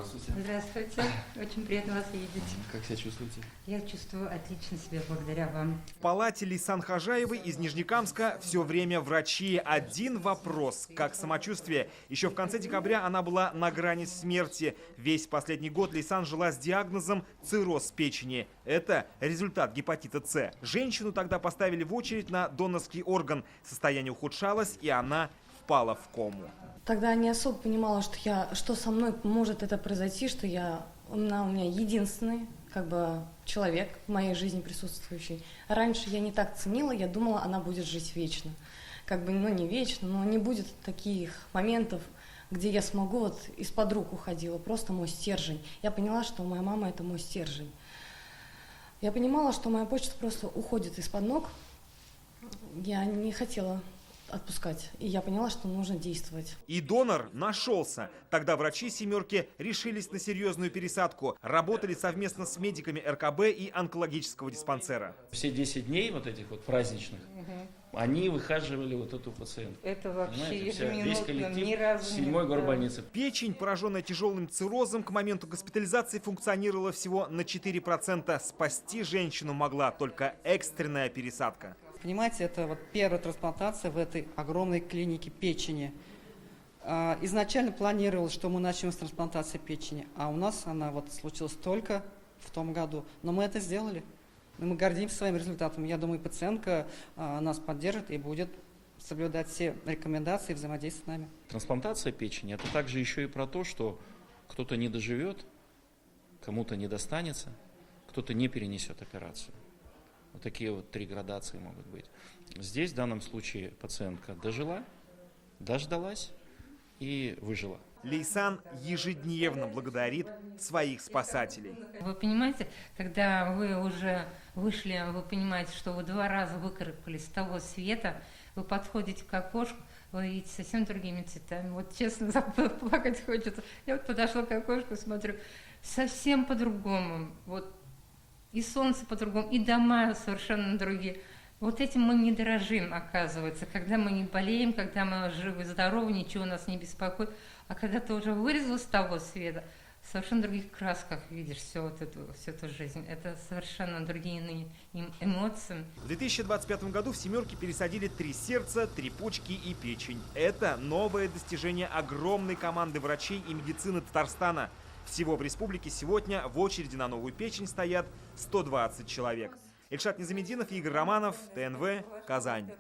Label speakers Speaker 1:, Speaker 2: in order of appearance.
Speaker 1: Здравствуйте.
Speaker 2: Здравствуйте. Очень приятно вас видеть.
Speaker 1: Как себя чувствуете?
Speaker 2: Я чувствую отлично себя благодаря вам.
Speaker 3: В палате Лейсан Хожаевой из Нижнекамска все время врачи. Один вопрос. Как самочувствие? Еще в конце декабря она была на грани смерти. Весь последний год Лейсан жила с диагнозом цирроз печени. Это результат гепатита С. Женщину тогда поставили в очередь на донорский орган. Состояние ухудшалось, и она впала в кому.
Speaker 4: Тогда не особо понимала, что со мной может это произойти, что она у меня единственный человек в моей жизни присутствующий. Раньше я не так ценила, я думала, она будет жить вечно. Не вечно, но не будет таких моментов, где я смогу, из-под рук уходила, просто мой стержень. Я поняла, что моя мама – это мой стержень. Я понимала, что моя почта просто уходит из-под ног. Я не хотела отпускать. И я поняла, что нужно действовать.
Speaker 3: И донор нашелся. Тогда врачи «семерки» решились на серьезную пересадку. Работали совместно с медиками РКБ и онкологического диспансера.
Speaker 5: Все 10 дней праздничных, они выхаживали эту пациентку.
Speaker 2: Это вообще
Speaker 5: весь
Speaker 2: ежеминутно,
Speaker 5: коллектив
Speaker 2: ни разу
Speaker 5: 7-й горбольницы.
Speaker 3: Печень, пораженная тяжелым циррозом, к моменту госпитализации функционировала всего на 4%. Спасти женщину могла только экстренная пересадка.
Speaker 6: Понимаете, это первая трансплантация в этой огромной клинике печени. Изначально планировалось, что мы начнем с трансплантации печени, а у нас она случилась только в том году. Но мы это сделали. И мы гордимся своим результатом. Я думаю, пациентка нас поддержит и будет соблюдать все рекомендации и взаимодействовать с нами.
Speaker 5: Трансплантация печени – это также еще и про то, что кто-то не доживет, кому-то не достанется, кто-то не перенесет операцию. Вот такие 3 градации могут быть. Здесь в данном случае пациентка дожила, дождалась и выжила.
Speaker 3: Лейсан ежедневно благодарит своих спасателей.
Speaker 2: Вы понимаете, когда вы уже вышли, вы понимаете, что вы 2 раза выкарабкались с того света, вы подходите к окошку, вы видите совсем другими цветами. Честно, плакать хочется. Я подошла к окошку, смотрю, совсем по-другому. И солнце по-другому, и дома совершенно другие. Этим мы не дорожим, оказывается, когда мы не болеем, когда мы живы, здоровы, ничего нас не беспокоит. А когда ты уже вырезал с того света, в совершенно других красках видишь всю эту жизнь. Это совершенно другие эмоции.
Speaker 3: В 2025 году в «семерке» пересадили 3 сердца, 3 почки и печень. Это новое достижение огромной команды врачей и медицины Татарстана. Всего в республике сегодня в очереди на новую печень стоят 120 человек. Ильшат Низамединов, Игорь Романов, ТНВ, Казань.